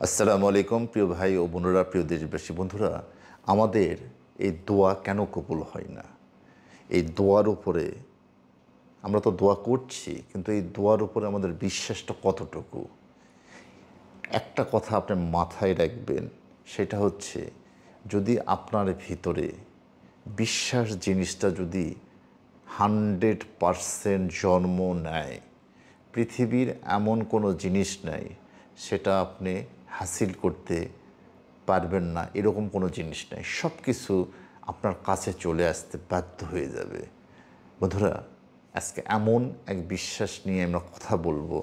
আসসালামু আলাইকুম প্রিয় ভাই ও বোনেরা, প্রিয় দেশবাসী বন্ধুরা, আমাদের এই দোয়া কেন কবুল হয় না? এই দোয়ার উপরে আমরা তো দোয়া করছি, কিন্তু এই দোয়ার উপরে আমাদের বিশ্বাসটা কতটুকু? একটা কথা আপনি মাথায় রাখবেন, সেটা হচ্ছে যদি আপনার ভিতরে বিশ্বাস জিনিসটা যদি 100% জন্ম নেয়, পৃথিবীর এমন কোনো জিনিস নাই সেটা আপনি হাসিল করতে পারবেন না, এরকম কোনো জিনিস নাই। সব কিছু আপনার কাছে চলে আসতে বাধ্য হয়ে যাবে। বন্ধুরা, আজকে এমন এক বিশ্বাস নিয়ে আমরা কথা বলবো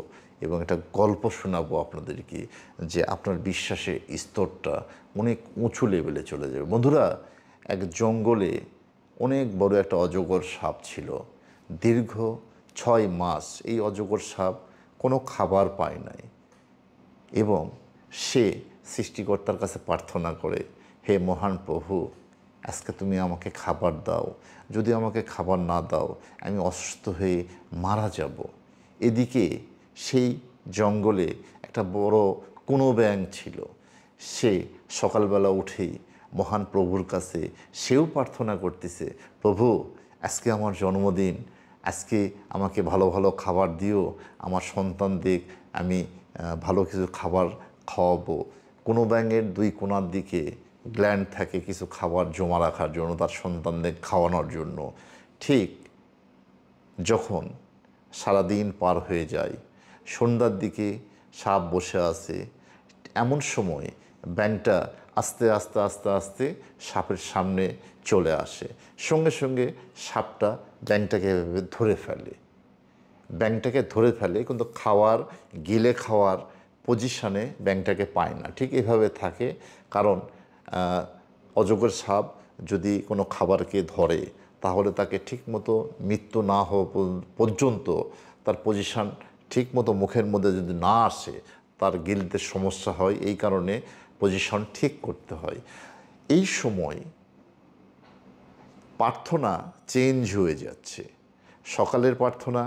এবং একটা গল্প শোনাবো আপনাদেরকে, যে আপনার বিশ্বাসের স্তরটা অনেক উঁচু লেভেলে চলে যাবে। বন্ধুরা, এক জঙ্গলে অনেক বড় একটা অজগর সাপ ছিল। দীর্ঘ 6 মাস এই অজগর সাপ কোনো খাবার পায় নাই এবং সে সৃষ্টিকর্তার কাছে প্রার্থনা করে, হে মহান প্রভু, আজকে তুমি আমাকে খাবার দাও। যদি আমাকে খাবার না দাও, আমি অসুস্থ হয়ে মারা যাব। এদিকে সেই জঙ্গলে একটা বড় কোনো ব্যাঙ ছিল। সে সকালবেলা উঠেই মহান প্রভুর কাছে সেও প্রার্থনা করতেছে, প্রভু, আজকে আমার জন্মদিন, আজকে আমাকে ভালো ভালো খাবার দিও, আমার সন্তানদের আমি ভালো কিছু খাবার খাওয়াবো। কোনো ব্যাঙের 2 কোণার দিকে গ্ল্যান্ড থাকে কিছু খাবার জমা রাখার জন্য, তার সন্তানদের খাওয়ানোর জন্য। ঠিক যখন সারাদিন পার হয়ে যায়, সন্ধ্যার দিকে সাপ বসে আছে, এমন সময় ব্যাঙটা আস্তে আস্তে আস্তে আস্তে সাপের সামনে চলে আসে। সঙ্গে সঙ্গে সাপটা ব্যাঙটাকে এভাবে ধরে ফেলে। ব্যাঙটাকে ধরে ফেলে, কিন্তু গিলে খাওয়ার পজিশানে ব্যাঙটাকে পায় না। ঠিক এভাবে থাকে, কারণ অজগর সাপ যদি কোনো খাবারকে ধরে, তাহলে তাকে ঠিকমতো মৃত্যু না হওয়া পর্যন্ত তার পজিশান ঠিকমতো মুখের মধ্যে যদি না আসে, তার গিলতে সমস্যা হয়। এই কারণে পজিশন ঠিক করতে হয়। এই সময় প্রার্থনা চেঞ্জ হয়ে যাচ্ছে। সকালের প্রার্থনা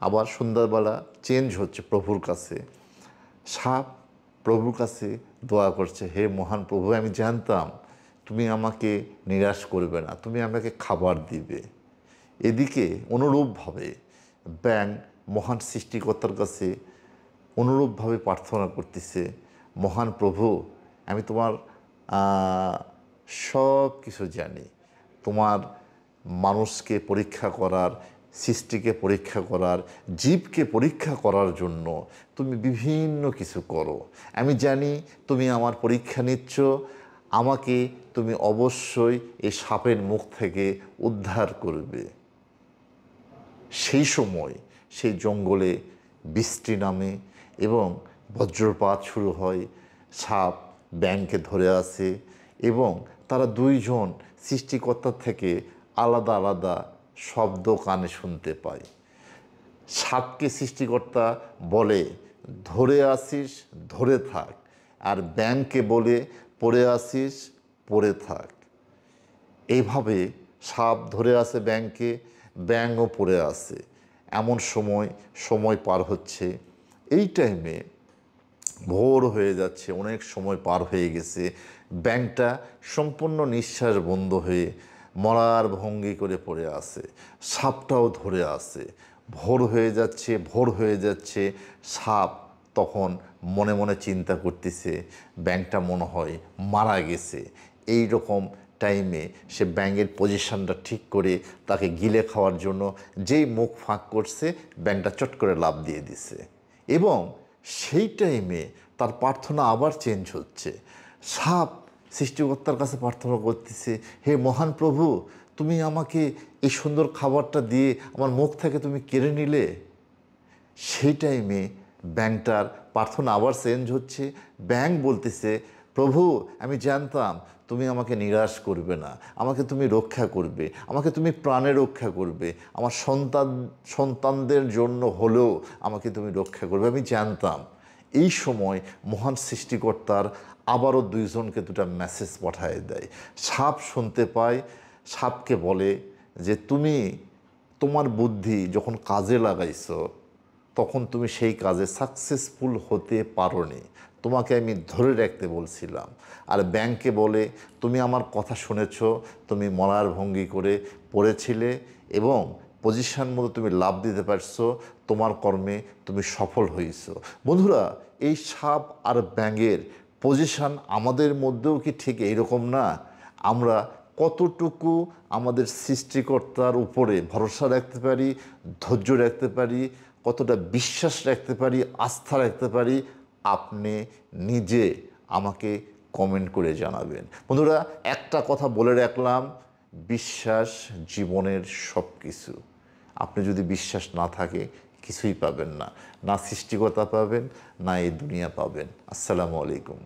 আবার সন্ধ্যাবেলা চেঞ্জ হচ্ছে প্রভুর কাছে। সাপ প্রভুর কাছে দোয়া করছে, হে মহান প্রভু, আমি জানতাম তুমি আমাকে নিরাশ করবে না, তুমি আমাকে খাবার দিবে। এদিকে অনুরূপভাবে ব্যাঙ মহান সৃষ্টিকর্তার কাছে অনুরূপভাবে প্রার্থনা করতেছে, মহান প্রভু, আমি তোমার সব কিছু জানি। তোমার মানুষকে পরীক্ষা করার, সৃষ্টিকে পরীক্ষা করার, জীবকে পরীক্ষা করার জন্য তুমি বিভিন্ন কিছু করো। আমি জানি তুমি আমার পরীক্ষা নিচ্ছ, আমাকে তুমি অবশ্যই এই সাপের মুখ থেকে উদ্ধার করবে। সেই সময় সেই জঙ্গলে বৃষ্টি নামে এবং বজ্রপাত শুরু হয়। সাপ ব্যাঙকে ধরে আসে এবং তারা দুইজন সৃষ্টিকর্তার থেকে আলাদা আলাদা শব্দ কানে শুনতে পায়। সাপকে সৃষ্টিকর্তা বলে, ধরে আসিস ধরে থাক, আর ব্যাঙকে বলে, পড়ে আসিস পড়ে থাক। এইভাবে সাপ ধরে আসে ব্যাঙকে, ব্যাঙও পড়ে আসে। এমন সময় পার হচ্ছে। এই টাইমে ভোর হয়ে যাচ্ছে, অনেক সময় পার হয়ে গেছে। ব্যাঙটা সম্পূর্ণ নিঃশ্বাস বন্ধ হয়ে মরার ভঙ্গি করে পড়ে আছে। সাপটাও ধরে আছে। ভোর হয়ে যাচ্ছে। সাপ তখন মনে মনে চিন্তা করতেছে, ব্যাঙটা মনে হয় মারা গেছে। এই রকম টাইমে সে ব্যাঙের পজিশনটা ঠিক করে তাকে গিলে খাওয়ার জন্য যেই মুখ ফাঁক করছে, ব্যাঙটা চট করে লাফ দিয়ে দিছে। এবং সেই টাইমে তার প্রার্থনা আবার চেঞ্জ হচ্ছে। সাপ সৃষ্টিকর্তার কাছে প্রার্থনা করতেছে, হে মহান প্রভু, তুমি আমাকে এই সুন্দর খাবারটা দিয়ে আমার মুখ থেকে তুমি কেড়ে নিলে। সেই টাইমে ব্যাঙটার প্রার্থনা আবার চেঞ্জ হচ্ছে। ব্যাঙ বলতেছে, প্রভু, আমি জানতাম তুমি আমাকে নিরাশ করবে না, আমাকে তুমি রক্ষা করবে, আমাকে তুমি প্রাণে রক্ষা করবে, আমার সন্তানদের জন্য হলেও আমাকে তুমি রক্ষা করবে, আমি জানতাম। এই সময় মহান সৃষ্টিকর্তার আবারও দুইজনকে দুটা মেসেজ পাঠিয়ে দেয়। সাপ শুনতে পায়, সাপকে বলে যে তুমি তোমার বুদ্ধি যখন কাজে লাগাইছো, তখন তুমি সেই কাজে সাকসেসফুল হতে পারোনি। তোমাকে আমি ধরে রাখতে বলছিলাম। আর ব্যাংকে বলে তুমি আমার কথা শুনেছ, তুমি মরার ভঙ্গি করে পড়েছিলে এবং পজিশন মতো তুমি লাভ দিতে পারছো, তোমার কর্মে তুমি সফল হয়েছো। বন্ধুরা, এই সাপ আর ব্যাঙের পজিশন আমাদের মধ্যেও কি ঠিক এইরকম না? আমরা কতটুকু আমাদের সৃষ্টিকর্তার উপরে ভরসা রাখতে পারি, ধৈর্য রাখতে পারি, কতটা বিশ্বাস রাখতে পারি, আস্থা রাখতে পারি, আপনি নিজে আমাকে কমেন্ট করে জানাবেন। বন্ধুরা, একটা কথা বলে রাখলাম, বিশ্বাস জীবনের সব কিছু। আপনি যদি বিশ্বাস না থাকে কিছুই পাবেন না, না সৃষ্টিকর্তা পাবেন, না এই দুনিয়া পাবেন। আসসালামু আলাইকুম।